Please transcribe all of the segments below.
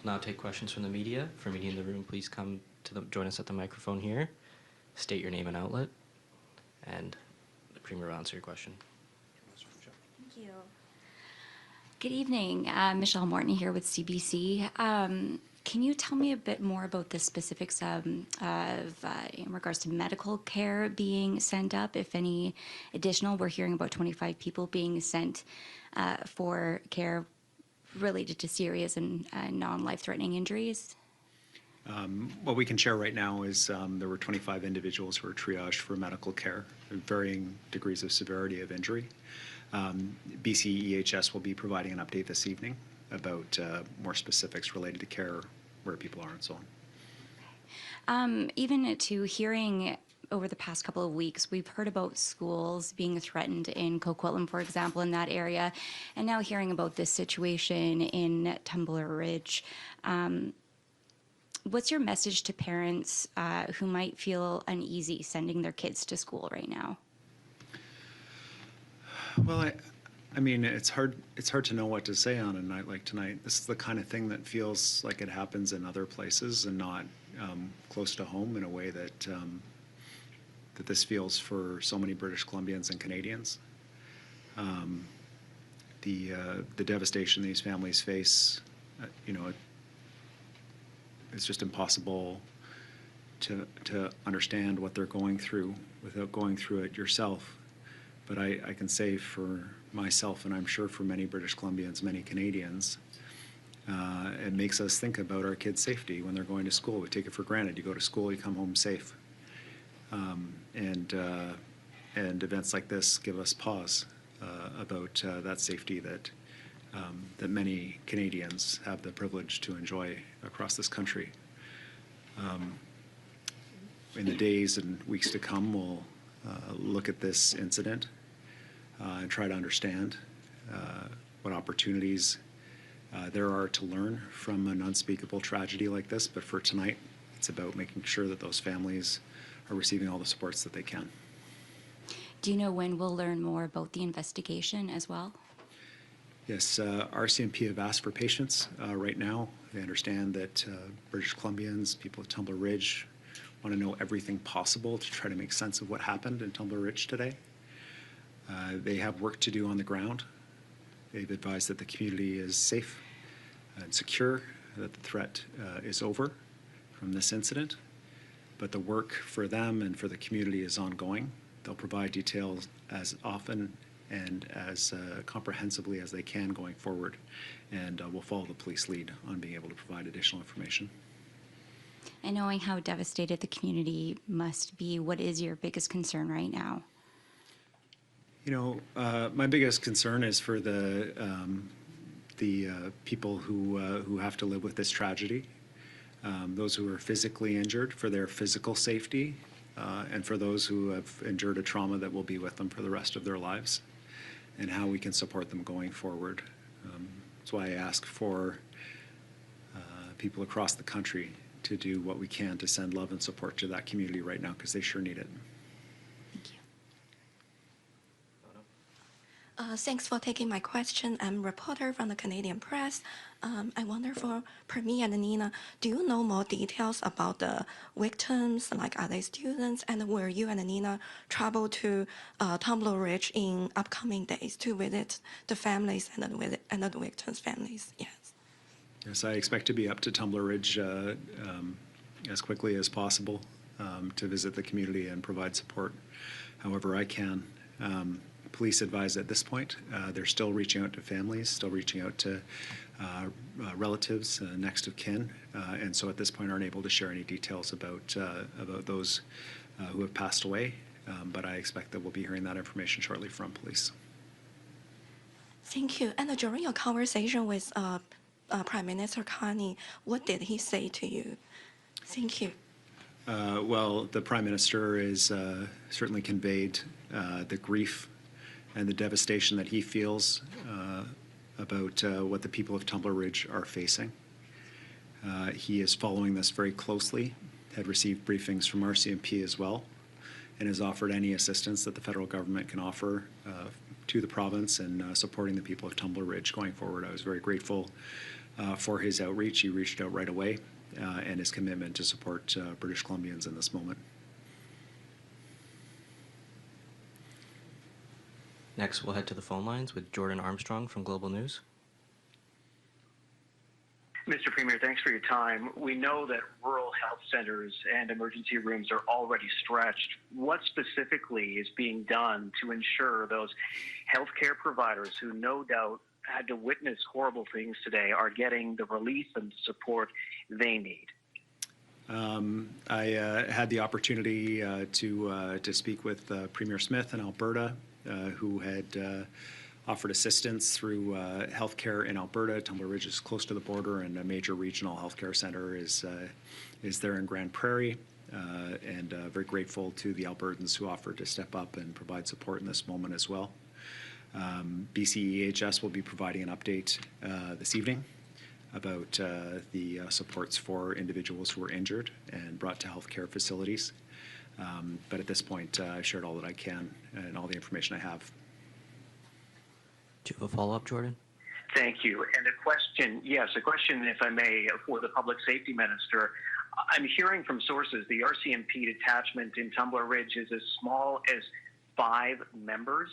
We'll now take questions from the media. For media in the room, please come to join us at the microphone here. State your name and outlet, and the Premier will answer your question. Thank you. Good evening. Michelle Morton here with CBC. Can you tell me a bit more about the specifics in regards to medical care being sent up, if any additional? We're hearing about 25 people being sent for care related to serious and non-life-threatening injuries. What we can share right now is there were 25 individuals who were triaged for medical care, varying degrees of severity of injury. BC EHS will be providing an update this evening about more specifics related to care, where people are, and so on. Even to hearing over the past couple of weeks, we've heard about schools being threatened in Coquitlam, for example, in that area, and now hearing about this situation in Tumbler Ridge. What's your message to parents who might feel uneasy sending their kids to school right now? Well, I mean, it's hard to know what to say on a night like tonight. This is the kind of thing that feels like it happens in other places and not close to home in a way that that this feels for so many British Columbians and Canadians. The devastation these families face, it's just impossible to understand what they're going through without going through it yourself. But I can say for myself, and I'm sure for many British Columbians, many Canadians, it makes us think about our kids' safety when they're going to school. We take it for granted. You go to school, you come home safe. And events like this give us pause about that safety that many Canadians have the privilege to enjoy across this country. In the days and weeks to come, we'll look at this incident and try to understand what opportunities there are to learn from an unspeakable tragedy like this. But for tonight, it's about making sure that those families are receiving all the supports that they can. Do you know when we'll learn more about the investigation as well? Yes, RCMP have asked for patience right now. They understand that British Columbians, people of Tumbler Ridge, want to know everything possible to try to make sense of what happened in Tumbler Ridge today. They have work to do on the ground. They've advised that the community is safe and secure, that the threat is over from this incident. But the work for them and for the community is ongoing. They'll provide details as often and as comprehensively as they can going forward. And we'll follow the police lead on being able to provide additional information. And knowing how devastated the community must be, what is your biggest concern right now? My biggest concern is for the people who have to live with this tragedy, those who are physically injured, for their physical safety, and for those who have endured a trauma that will be with them for the rest of their lives, and how we can support them going forward. That's why I ask for people across the country to do what we can to send love and support to that community right now, because they sure need it. Thank you. Thanks for taking my question. I'm a reporter from the Canadian Press. I wonder for Premier and Nina, do you know more details about the victims? Like, are they students? And will you and Nina travel to Tumbler Ridge in upcoming days to visit the families and the victims' families? Yes. Yes, I expect to be up to Tumbler Ridge as quickly as possible to visit the community and provide support however I can. Police advise at this point they're still reaching out to families, still reaching out to relatives, next of kin, and so at this point aren't able to share any details about those who have passed away, but I expect that we'll be hearing that information shortly from police. Thank you. And during your conversation with Prime Minister Carney, what did he say to you? Thank you. Well, the Prime Minister is certainly conveyed the grief and the devastation that he feels about what the people of Tumbler Ridge are facing. He is following this very closely, had received briefings from RCMP as well, and has offered any assistance that the federal government can offer to the province and supporting the people of Tumbler Ridge going forward. I was very grateful for his outreach. He reached out right away and his commitment to support British Columbians in this moment. Next, we'll head to the phone lines with Jordan Armstrong from Global News. Mr. Premier, thanks for your time. We know that rural health centers and emergency rooms are already stretched. What specifically is being done to ensure those healthcare providers who no doubt had to witness horrible things today are getting the relief and support they need? I had the opportunity to speak with Premier Smith in Alberta, who had offered assistance through healthcare in Alberta. Tumbler Ridge is close to the border, and a major regional healthcare center is there in Grand Prairie. And very grateful to the Albertans who offered to step up and provide support in this moment as well. BCEHS will be providing an update this evening about the supports for individuals who were injured and brought to healthcare facilities. But at this point, I've shared all that I can and all the information I have. Do you have a follow-up, Jordan? Thank you. And a question, if I may, for the Public Safety Minister. I'm hearing from sources the RCMP detachment in Tumbler Ridge is as small as 5 members.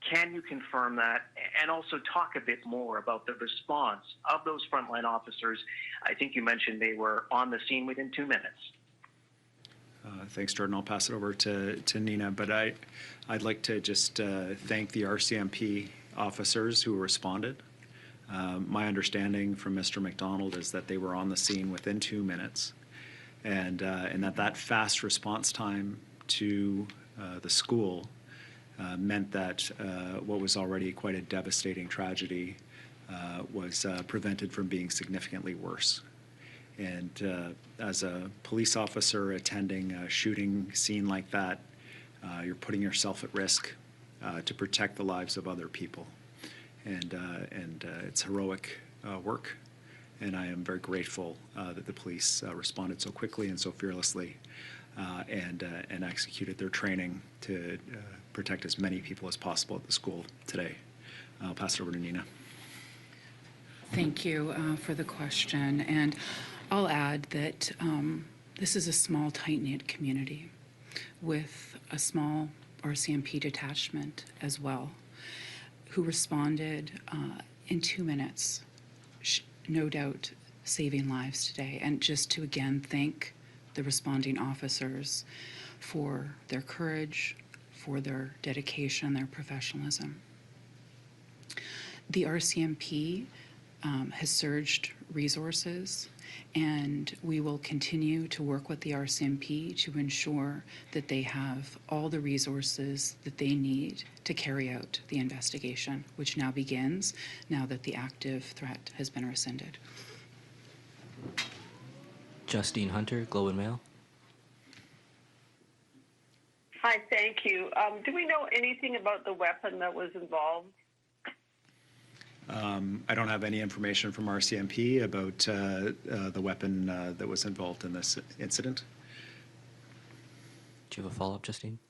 Can you confirm that? And also talk a bit more about the response of those frontline officers. I think you mentioned they were on the scene within 2 minutes. Thanks, Jordan. I'll pass it over to Nina. But I'd like to just thank the RCMP officers who responded. My understanding from Mr. McDonald is that they were on the scene within 2 minutes, and that fast response time to the school meant that what was already quite a devastating tragedy was prevented from being significantly worse. And as a police officer attending a shooting scene like that, you're putting yourself at risk to protect the lives of other people. And it's heroic work. And I am very grateful that the police responded so quickly and so fearlessly and executed their training to protect as many people as possible at the school today. I'll pass it over to Nina. Thank you for the question. And I'll add that this is a small, tight-knit community with a small RCMP detachment as well, who responded in 2 minutes, no doubt saving lives today. And just to again thank the responding officers for their courage, for their dedication, their professionalism. The RCMP has surged resources, and we will continue to work with the RCMP to ensure that they have all the resources that they need to carry out the investigation, which now begins now that the active threat has been rescinded. Justine Hunter, Globe and Mail. Hi, thank you. Do we know anything about the weapon that was involved? I don't have any information from RCMP about the weapon that was involved in this incident. Do you have a follow-up, Justine?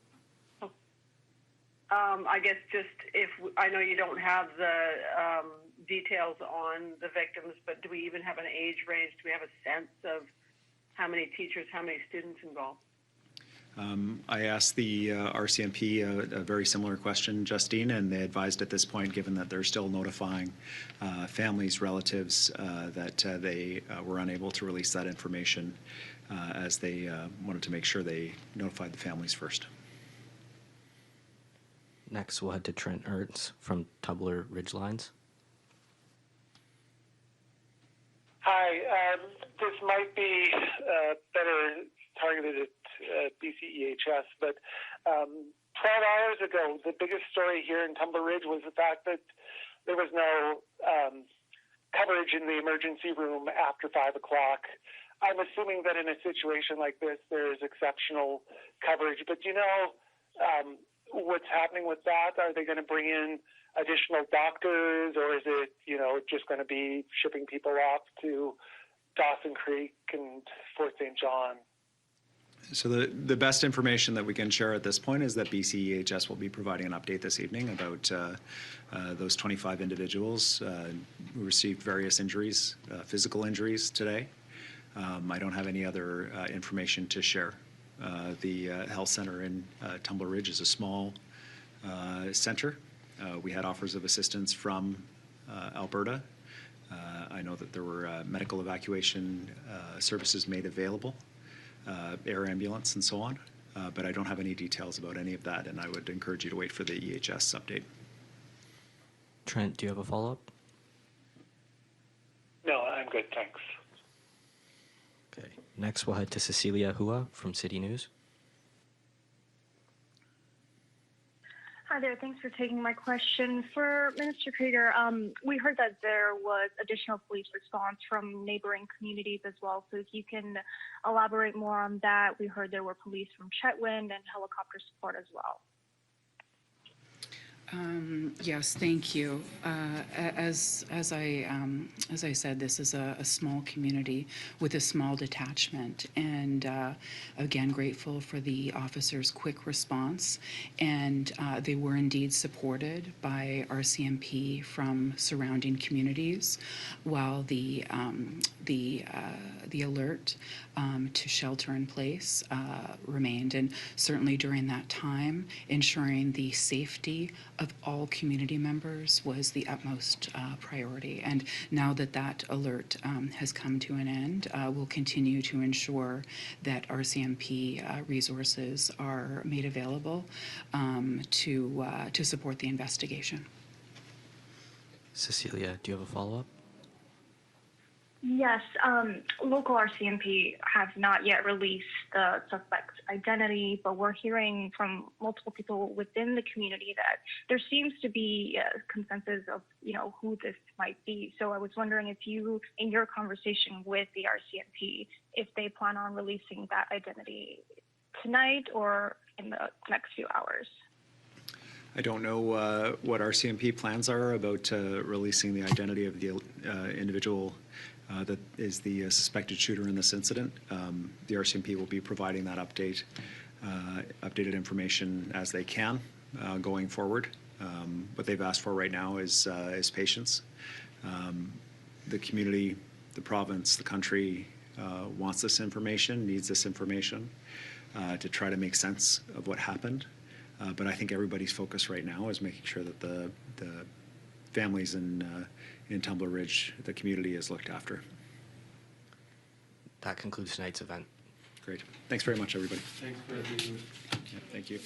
I guess just if I know you don't have the details on the victims, but do we even have an age range? Do we have a sense of how many teachers, how many students involved? I asked the RCMP a very similar question, Justine, and they advised at this point, given that they're still notifying families, relatives, that they were unable to release that information as they wanted to make sure they notified the families first. Next, we'll head to Trent Ernst from Tumbler Ridge Lines. Hi, this might be better targeted at BCEHS, but 12 hours ago, the biggest story here in Tumbler Ridge was the fact that there was no coverage in the emergency room after 5 o'clock. I'm assuming that in a situation like this, there is exceptional coverage, but do you know what's happening with that? Are they going to bring in additional doctors, or is it, just going to be shipping people off to Dawson Creek and Fort St. John? So the best information that we can share at this point is that BCEHS will be providing an update this evening about those 25 individuals who received various injuries, physical injuries today. I don't have any other information to share. The health center in Tumbler Ridge is a small center. We had offers of assistance from Alberta. I know that there were medical evacuation services made available, air ambulance and so on, but I don't have any details about any of that, and I would encourage you to wait for the EHS update. Trent, do you have a follow-up? No, I'm good, thanks. Okay. Next, we'll head to Cecilia Hua from City News. Hi there. Thanks for taking my question. For Minister Krieger, we heard that there was additional police response from neighboring communities as well. So if you can elaborate more on that. We heard there were police from Chetwynd and helicopter support as well. Yes, thank you. As I said, this is a small community with a small detachment, and again, grateful for the officers' quick response. And they were indeed supported by RCMP from surrounding communities, while the alert to shelter in place remained. And certainly during that time, ensuring the safety of all community members was the utmost priority. And now that that alert has come to an end, we'll continue to ensure that RCMP resources are made available to support the investigation. Cecilia, do you have a follow-up? Yes, local RCMP have not yet released the suspect's identity, but we're hearing from multiple people within the community that there seems to be a consensus of, who this might be. So I was wondering if you, in your conversation with the RCMP, if they plan on releasing that identity tonight or in the next few hours. I don't know what RCMP plans are about releasing the identity of the individual that is the suspected shooter in this incident. The RCMP will be providing that updated information as they can going forward. What they've asked for right now is patience. The community, the province, the country wants this information, needs this information to try to make sense of what happened. But I think everybody's focus right now is making sure that the families in Tumbler Ridge, the community, is looked after. That concludes tonight's event. Great. Thanks very much, everybody. Thanks for being here. Yeah, thank you.